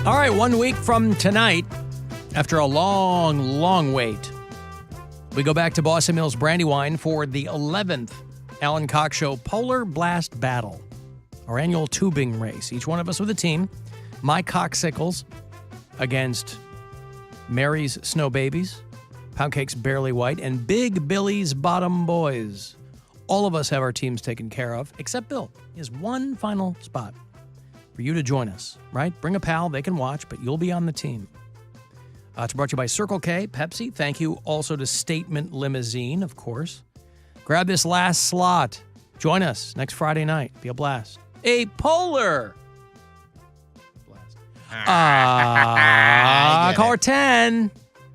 All right, 1 week from tonight, after a long, long wait, we go back to Boston Mills Brandywine for the 11th Alan Cox Show Polar Blast Battle, our annual tubing race. Each one of us with a team. My Coxicles against Mary's Snow Babies, Poundcake's Barely White, and Big Billy's Bottom Boys. All of us have our teams taken care of, except Bill. He has one final spot for you to join us, right? Bring a pal, they can watch, but you'll be on the team. It's brought to you by Circle K, Pepsi. Thank you also to Statement Limousine, of course. Grab this last slot. Join us next Friday night. Be a blast. A polar blast. Caller 10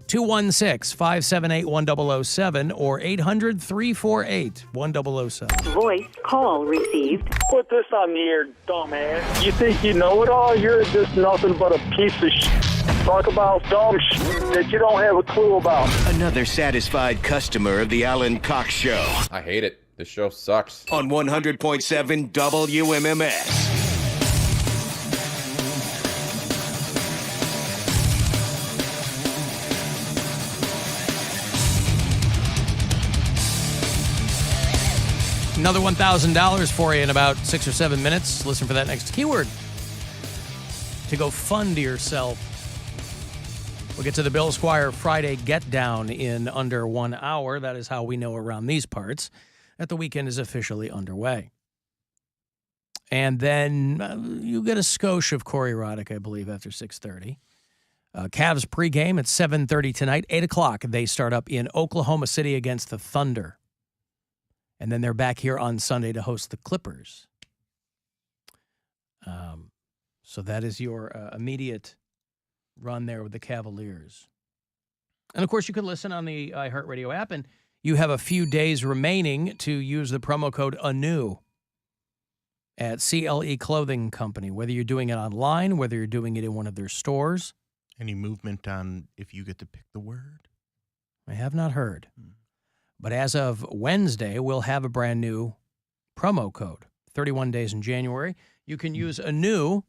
216-578-1007 or 800-348-1007. Voice call received. Put this on the air, dumbass. You think you know it all? You're just nothing but a piece of shit. Talk about dumb shit that you don't have a clue about. Another satisfied customer of the Alan Cox Show. I hate it. This show sucks. On 100.7 WMMS. Another $1,000 for you in about 6 or 7 minutes. Listen for that next keyword to go fund yourself. We'll get to the Bill Squire Friday Get Down in under 1 hour. That is how we know around these parts that the weekend is officially underway. And then you get a skosh of Corey Roddick, I believe, after 6:30. Cavs pregame at 7:30 tonight. 8 o'clock, they start up in Oklahoma City against the Thunder. And then they're back here on Sunday to host the Clippers. So that is your immediate run there with the Cavaliers. And, of course, you can listen on the iHeartRadio app, and you have a few days remaining to use the promo code ANEW at CLE Clothing Company, whether you're doing it online, whether you're doing it in one of their stores. Any movement on if you get to pick the word? I have not heard. But as of Wednesday, we'll have a brand new promo code. 31 days in January. You can use ANEW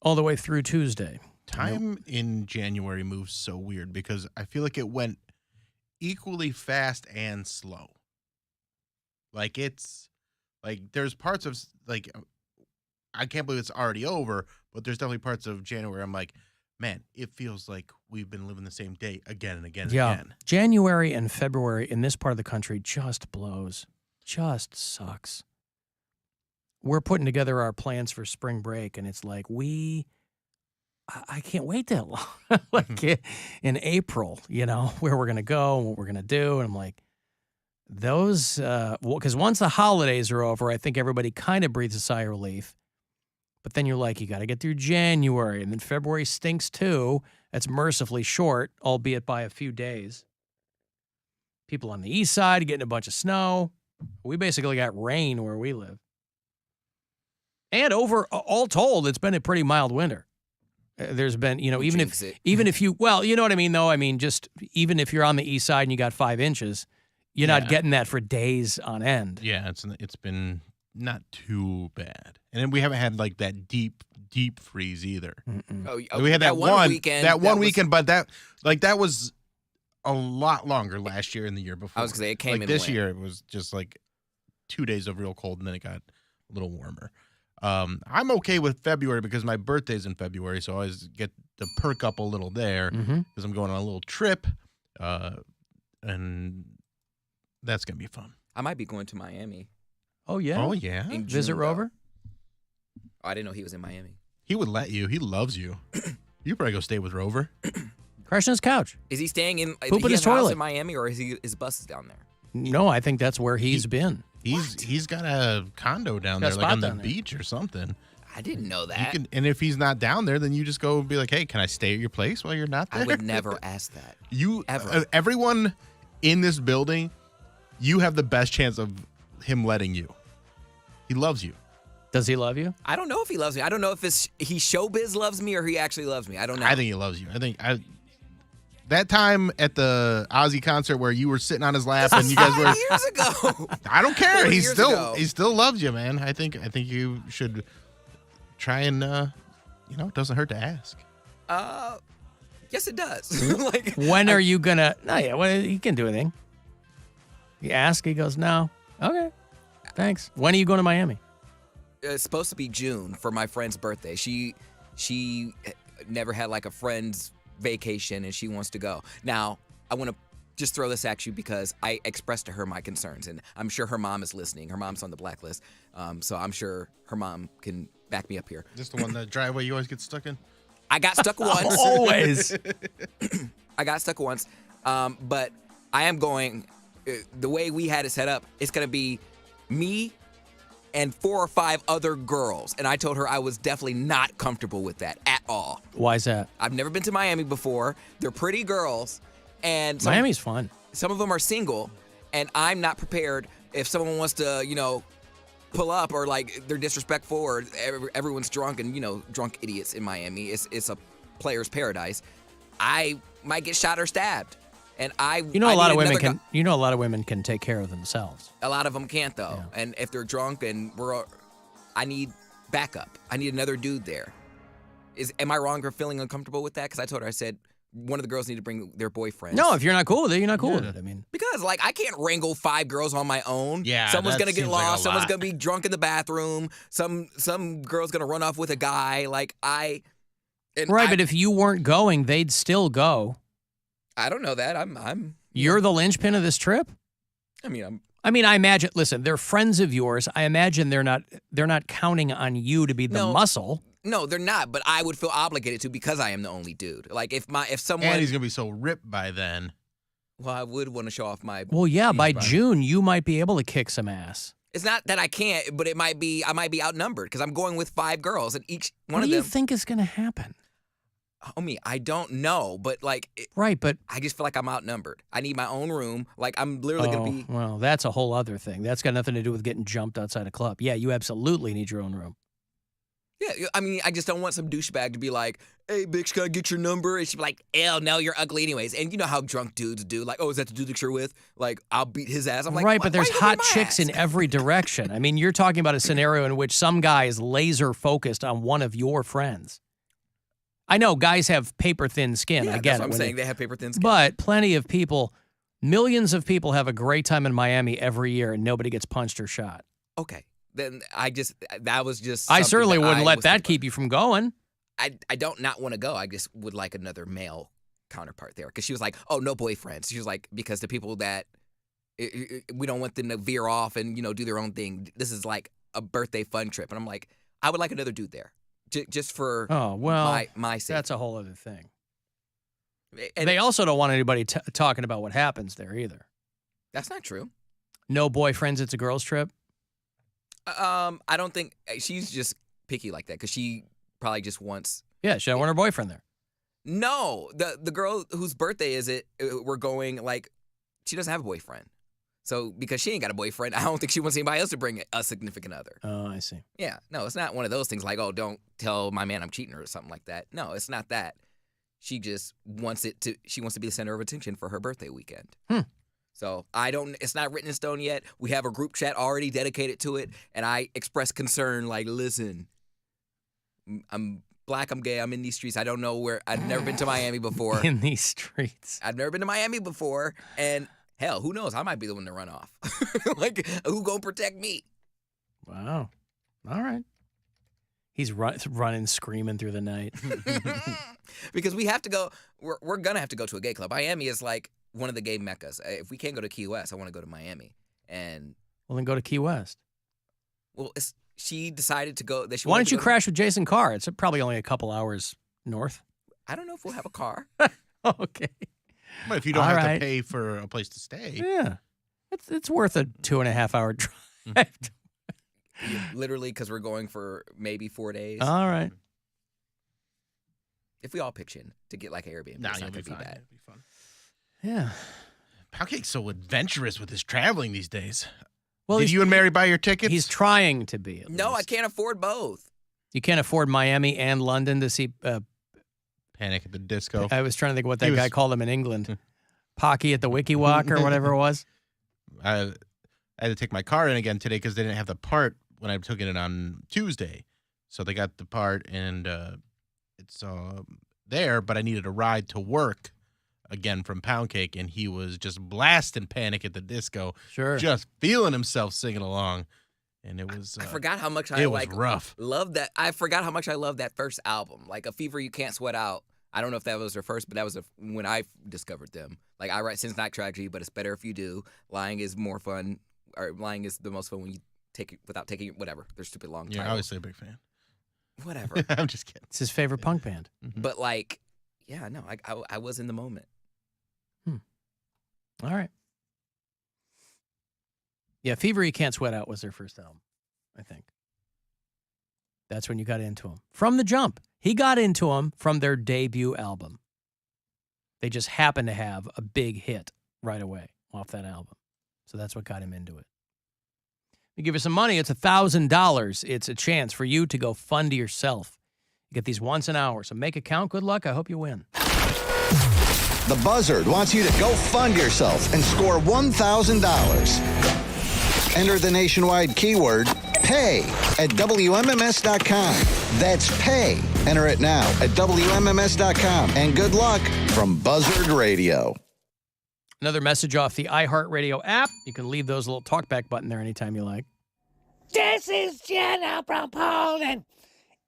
all the way through Tuesday. Time in January moves so weird because I feel like it went equally fast and slow. Like there's parts of I can't believe it's already over, but there's definitely parts of January I'm like, man, it feels like we've been living the same day again and again and again. January and February in this part of the country just blows. Just sucks. We're putting together our plans for spring break, and it's like I can't wait that long. In April, where we're going to go and what we're going to do. And I'm like, because once the holidays are over, I think everybody kind of breathes a sigh of relief. But then you're like, you got to get through January, and then February stinks too. That's mercifully short, albeit by a few days. People on the east side getting a bunch of snow. We basically got rain where we live. And all told, it's been a pretty mild winter. There's been, even if you, well, you know what I mean, though? I mean, just even if you're on the east side and you got 5 inches, you're not getting that for days on end. Yeah, it's been not too bad. And then we haven't had like that deep freeze either. We had that one weekend, but that was a lot longer last year and the year before. I was going to say, it came in this late. year, it was just like 2 days of real cold, and then it got a little warmer. I'm okay with February because my birthday's in February, so I always get to perk up a little there because I'm going on a little trip, and that's going to be fun. I might be going to Miami. Oh, yeah? Oh, yeah? Visit Rover? Oh, I didn't know he was in Miami. He would let you. He loves you. You probably go stay with Rover. Crash on his couch. Is he staying in his toilet in Miami, or his bus is down there? No, I think that's where he's been. He's got a condo down there, like on the beach or something. I didn't know that. And if he's not down there, then you just go and be like, hey, can I stay at your place while you're not there? I would never ask that. Ever. Everyone in this building, you have the best chance of him letting you. He loves you. Does he love you? I don't know if he loves me. I don't know if he showbiz loves me or he actually loves me. I don't know. I think he loves you. That time at the Ozzy concert where you were sitting on his lap and you guys were years ago. I don't care. He ago. still loves you, man. I think you should try and It doesn't hurt to ask. Yes, it does. Like, When are you gonna? No, yeah, well, he can do anything. You ask, he goes, no. Okay, thanks. When are you going to Miami? It's supposed to be June for my friend's birthday. She never had like a friend's vacation, and she wants to go. Now, I want to just throw this at you because I expressed to her my concerns, and I'm sure her mom is listening. Her mom's on the blacklist, so I'm sure her mom can back me up here. Is this the one, that driveway you always get stuck in? I got stuck once. Always. I got stuck once, but I am going. The way we had it set up, it's gonna be me and 4 or 5 other girls, and I told her I was definitely not comfortable with that at all. Why is that? I've never been to Miami before. They're pretty girls, and Miami's fun. some of them are single, and I'm not prepared if someone wants to, pull up or like they're disrespectful or everyone's drunk and drunk idiots in Miami. It's a player's paradise. I might get shot or stabbed, and a lot of women can take care of themselves. A lot of them can't though, Yeah. and if they're drunk and I need backup. I need another dude there. Am I wrong for feeling uncomfortable with that? Because I told her, I said, one of the girls need to bring their boyfriends. No, if you're not cool with it, you're not cool with it. I mean, because I can't wrangle 5 girls on my own. Yeah, someone's that gonna get seems like a lost. Someone's lot. gonna be drunk in the bathroom. Some girl's gonna run off with a guy. But if you weren't going, they'd still go. I don't know that. You're the linchpin of this trip. I imagine. Listen, they're friends of yours. I imagine they're not counting on you to be the muscle. No, they're not. But I would feel obligated to because I am the only dude. Like if someone. And he's gonna be so ripped by then. Well, I would want to show off my. Well, yeah. By body. June, you might be able to kick some ass. It's not that I can't, but I might be outnumbered because I'm going with 5 girls, and each one What of do you them. think is going to happen? Homie, I don't know, but Right, but I just feel like I'm outnumbered. I need my own room. Like I'm literally gonna be. Well, that's a whole other thing. That's got nothing to do with getting jumped outside a club. Yeah, you absolutely need your own room. Yeah, I just don't want some douchebag to be like, "Hey, bitch, can I get your number?" And she'd be like, "Ew, no, you're ugly anyways." And you know how drunk dudes do. Like, "Oh, is that the dude that you're with?" Like, I'll beat his ass. I'm like, right, "Why- but there's why you hot beat my chicks ass?" in every direction. I mean, you're talking about a scenario in which some guy is laser focused on one of your friends. I know guys have paper thin skin. Yeah, I get that's it. what I'm when saying. They have paper thin skin. But plenty of people, millions of people have a great time in Miami every year, and nobody gets punched or shot. Okay, then that was just. I something certainly that wouldn't I let was that thinking keep you from going. about. I don't not want to go. I just would like another male counterpart there because she was like, "Oh, no boyfriends." She was like, because the people that we don't want them to veer off and do their own thing. This is like a birthday fun trip, and I'm like, I would like another dude there. Just for my sake. That's a whole other thing. And They also don't want anybody talking about what happens there either. that's not true. No boyfriends, it's a girls' trip. I don't think she's just picky like that because she probably just wants. Yeah, she don't want her boyfriend there. No, the girl whose birthday is it? We're going she doesn't have a boyfriend. So because she ain't got a boyfriend, I don't think she wants anybody else to bring a significant other. Oh, I see. Yeah, no, it's not one of those things like, oh, don't tell my man I'm cheating or something like that. No, it's not that. She just wants she wants to be the center of attention for her birthday weekend. So it's not written in stone yet. We have a group chat already dedicated to it, and I express concern like, listen, I'm black, I'm gay, I'm in these streets. I don't know where, I've never been to Miami before. In these streets. I've never been to Miami before, and hell, who knows? I might be the one to run off. Who gonna protect me? Wow. All right. He's running, screaming through the night. Because we have to go. We're gonna have to go to a gay club. Miami is like one of the gay meccas. If we can't go to Key West, I want to go to Miami. And Well, then go to Key West. well, she decided to go. That she Why wanted don't to you go to- crash with Jason Carr? It's probably only a couple hours north. I don't know if we'll have a car. Okay. But if you don't All have right. to pay for a place to stay, Yeah. It's worth a 2.5 hour drive. Literally, because we're going for maybe 4 days. All right. If we all pitch in to get like an Airbnb, nah, it's you'll not be gonna be fine. bad. It'll be fun. Yeah. Poundcake's so adventurous with his traveling these days. Well, Did you and Mary buy your tickets? He's trying to be. At No, I least. can't afford both. You can't afford Miami and London to see. Panic at the Disco. I was trying to think what that He was- guy called him in England. Pocky at the Wiki Walk or whatever it was. I had to take my car in again today because they didn't have the part when I took it in on Tuesday. So they got the part, and there, but I needed a ride to work again from Poundcake, and he was just blasting Panic at the Disco. Sure. Just feeling himself singing along. And it was I forgot how much it was rough. Loved that. I forgot how much I loved that first album. Like A Fever You Can't Sweat Out. I don't know if that was their first, but that was when I discovered them. Like, I write Sin's Not Tragedy, but it's better if you do. Lying is more fun, or Lying is the most fun when you take it without taking it, whatever. They're stupid long Yeah, titles. obviously a big fan. Whatever. I'm just kidding. It's his favorite punk band. Mm-hmm. But like, yeah, no, I was in the moment. All right. Yeah, Fever You Can't Sweat Out was their first album, I think. That's when you got into them. From the jump. He got into them from their debut album. They just happened to have a big hit right away off that album. So that's what got him into it. You give you some money, it's $1,000. It's a chance for you to go fund yourself. You get these once an hour, so make it count. Good luck. I hope you win. The Buzzard wants you to go fund yourself and score $1,000. Enter the nationwide keyword PAY at WMMS.com. That's PAY. Enter it now at WMMS.com. And good luck from Buzzard Radio. Another message off the iHeartRadio app. You can leave those little talkback button there anytime you like. This is Jenna from Poland,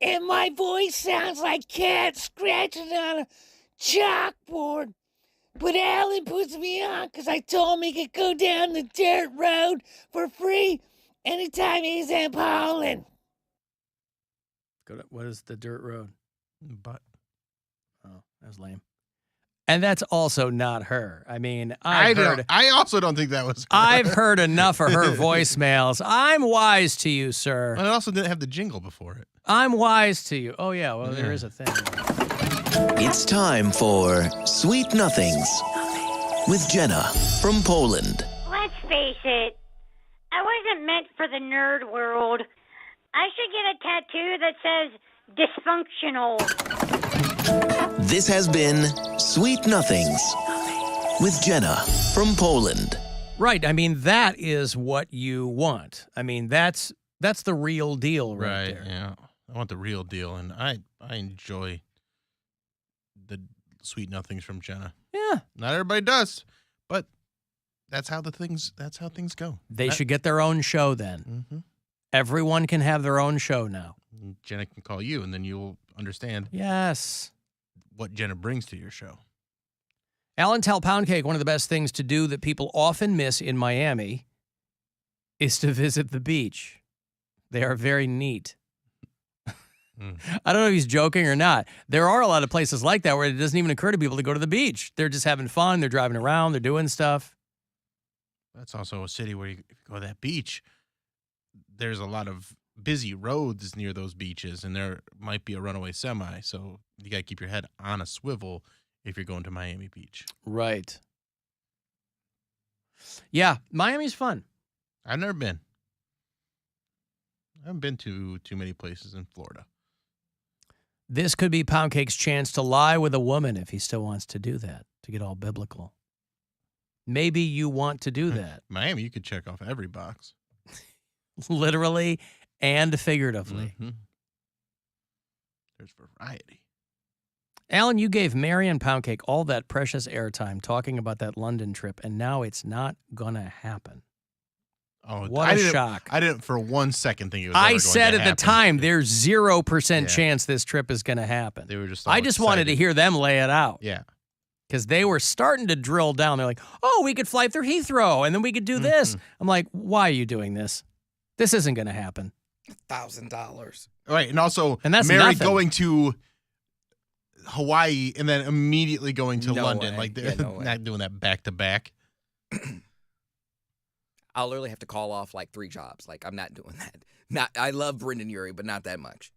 and my voice sounds like cats scratching on a chalkboard. But Alan puts me on because I told him he could go down the dirt road for free anytime he's in Poland. What is the dirt road? But Oh, that was lame. And that's also not her. I mean, I also don't think that was her. I've heard enough of her voicemails. I'm wise to you, sir. And it also didn't have the jingle before it. I'm wise to you. Oh, yeah, well, there is a thing. It's time for Sweet Nothings with Jenna from Poland. Let's face it, I wasn't meant for the nerd world. I should get a tattoo that says dysfunctional. This has been Sweet Nothings with Jenna from Poland. Right. I mean, that is what you want. I mean, that's the real deal right there. Yeah. I want the real deal, and I enjoy the Sweet Nothings from Jenna. Yeah. Not everybody does, but that's how things go. They should get their own show then. Mm-hmm. Everyone can have their own show now. Jenna can call you, and then you'll understand. Yes. What Jenna brings to your show. Alan, tell Poundcake one of the best things to do that people often miss in Miami is to visit the beach. They are very neat. I don't know if he's joking or not. There are a lot of places like that where it doesn't even occur to people to go to the beach. They're just having fun. They're driving around. They're doing stuff. That's also a city where if you go to that beach, there's a lot of busy roads near those beaches, and there might be a runaway semi. So you got to keep your head on a swivel if you're going to Miami Beach. Right. Yeah, Miami's fun. I've never been. I haven't been to too many places in Florida. This could be Poundcake's chance to lie with a woman if he still wants to do that, to get all biblical. Maybe you want to do that. Miami, you could check off every box. Literally and figuratively. Mm-hmm. There's variety. Alan, you gave Mary and Poundcake all that precious airtime talking about that London trip, and now it's not going to happen. Oh, what a shock. I didn't for 1 second think it was I ever said going to at the time, there's 0% chance this trip is going to happen. They were just I just wanted to hear them lay it out. Yeah. Because they were starting to drill down. They're like, oh, we could fly through Heathrow, and then we could do this. I'm like, why are you doing this? This isn't going to happen. $1,000. Right, and also that's Mary nothing. going to Hawaii and then immediately going to London. Way. Like they're not doing that back to back. I'll literally have to call off like 3 jobs. Like, I'm not doing that. I love Brendan Urie, but not that much.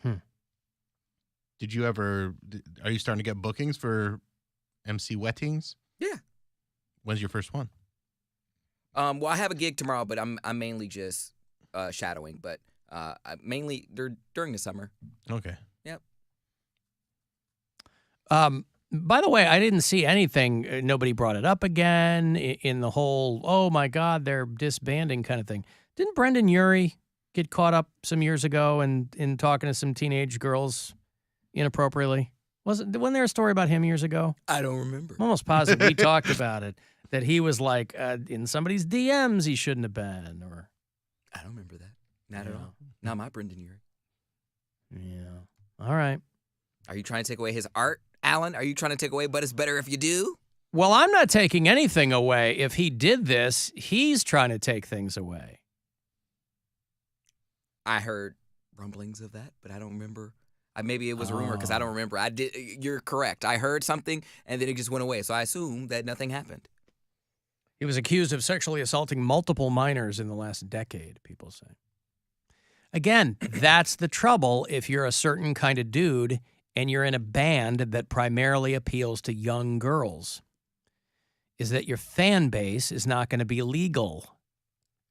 Did you ever? Are you starting to get bookings for MC Wettings? Yeah. When's your first one? Well, I have a gig tomorrow, but I'm mainly just shadowing. But mainly they're during the summer. Okay. Yep. By the way, I didn't see anything. Nobody brought it up again in the whole, oh, my God, they're disbanding kind of thing. Didn't Brendan Urie get caught up some years ago in talking to some teenage girls inappropriately? Wasn't there a story about him years ago? I don't remember. I'm almost positive we talked about it, that he was like in somebody's DMs he shouldn't have been. Or I don't remember that. Not at all. Not my Brendan Urie. Yeah. All right. Are you trying to take away his art, Alan? Are you trying to take away but it's better if you do? Well, I'm not taking anything away. If he did this, he's trying to take things away. I heard rumblings of that, but I don't remember. Maybe it was a rumor because I don't remember. You're correct. I heard something, and then it just went away. So I assume that nothing happened. He was accused of sexually assaulting multiple minors in the last decade, people say. Again, that's the trouble if you're a certain kind of dude and you're in a band that primarily appeals to young girls, is that your fan base is not going to be legal.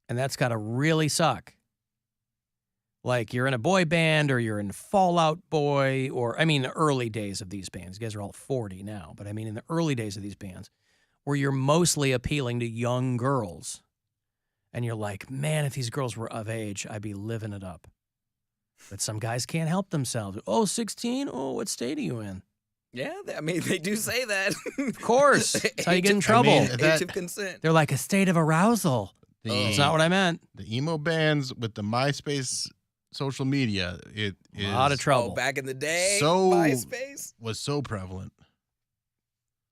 And that's got to really suck. Like you're in a boy band or you're in Fall Out Boy or, the early days of these bands. You guys are all 40 now, but in the early days of these bands where you're mostly appealing to young girls. And you're like, man, if these girls were of age, I'd be living it up. But some guys can't help themselves. Oh, 16? Oh, what state are you in? Yeah, they do say that. Of course. That's how you get in trouble. Age of consent. They're like a state of arousal. That's not what I meant. The emo bands with the MySpace social media, it is a lot of trouble. Oh, back in the day, MySpace was so prevalent.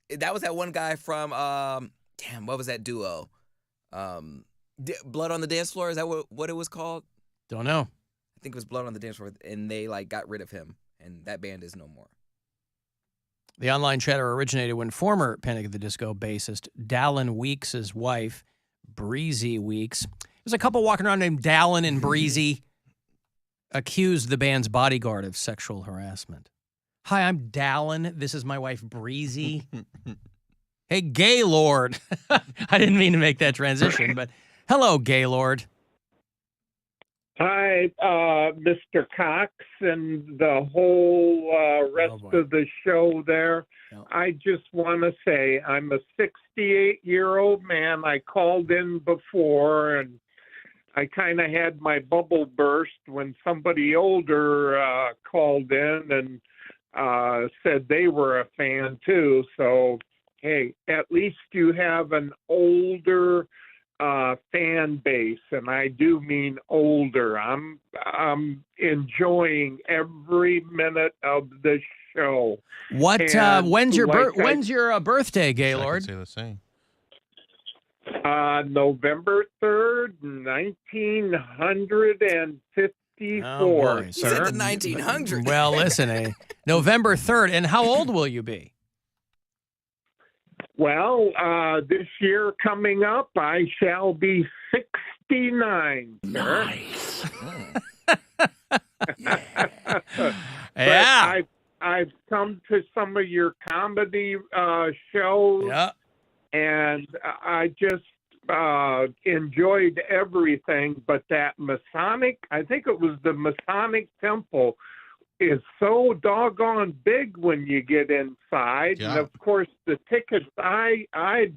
That was that one guy from, what was that duo? Blood on the Dance Floor, is that what it was called? Don't know. I think it was Blood on the Dance Floor, and they got rid of him, and that band is no more. The online chatter originated when former Panic at the Disco bassist Dallin Weeks' wife, Breezy Weeks, there's a couple walking around named Dallin and Breezy, accused the band's bodyguard of sexual harassment. Hi, I'm Dallin. This is my wife, Breezy. Hey, Gaylord. I didn't mean to make that transition, but hello, Gaylord. Hi, Mr. Cox and the whole rest of the show there. No. I just want to say I'm a 68-year-old man. I called in before, and I kind of had my bubble burst when somebody older called in and said they were a fan, too. So, hey, at least you have an older fan base, and I do mean older. I'm enjoying every minute of the show. What? When's your birthday, Gaylord? I can say the same. November 3rd, 1954. Oh boy, You said the 1900s. Well, listen, November 3rd, and how old will you be? Well, this year coming up, I shall be 69. Nice. Yeah. I've come to some of your comedy shows, and I just enjoyed everything. But that Masonic, I think it was the Masonic Temple, is so doggone big when you get inside. Yeah. And of course, the tickets I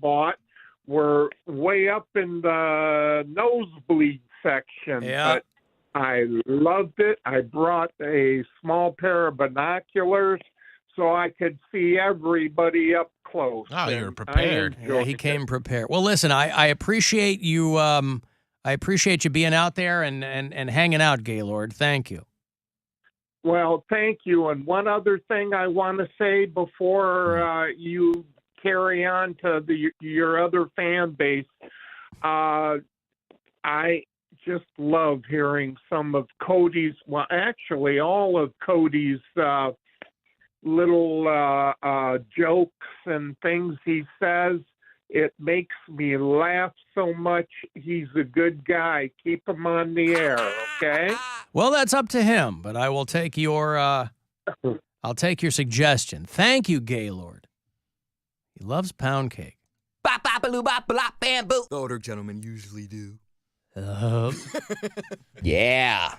bought were way up in the nosebleed section. Yeah. But I loved it. I brought a small pair of binoculars so I could see everybody up close. Oh, you were And prepared. I Yeah, he came prepared. Well, listen, I appreciate you. I appreciate you being out there and hanging out, Gaylord. Thank you. Well, thank you. And one other thing I want to say before you carry on to your other fan base, I just love hearing some of Cody's, well, actually all of Cody's little jokes and things he says. It makes me laugh so much. He's a good guy. Keep him on the air, okay? Well, that's up to him, but I will take your I'll take your suggestion. Thank you, Gaylord. He loves pound cake. Bop, bop, baloo, bop, bop, bamboo. Older gentlemen usually do. Yeah.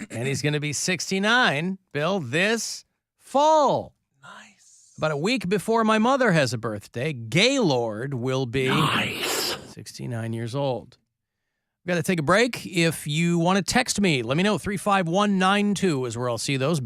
And he's going to be 69, Bill, this fall. Nice. About a week before my mother has a birthday, Gaylord will be 69 years old. We've got to take a break. If you want to text me, let me know. 35192 is where I'll see those.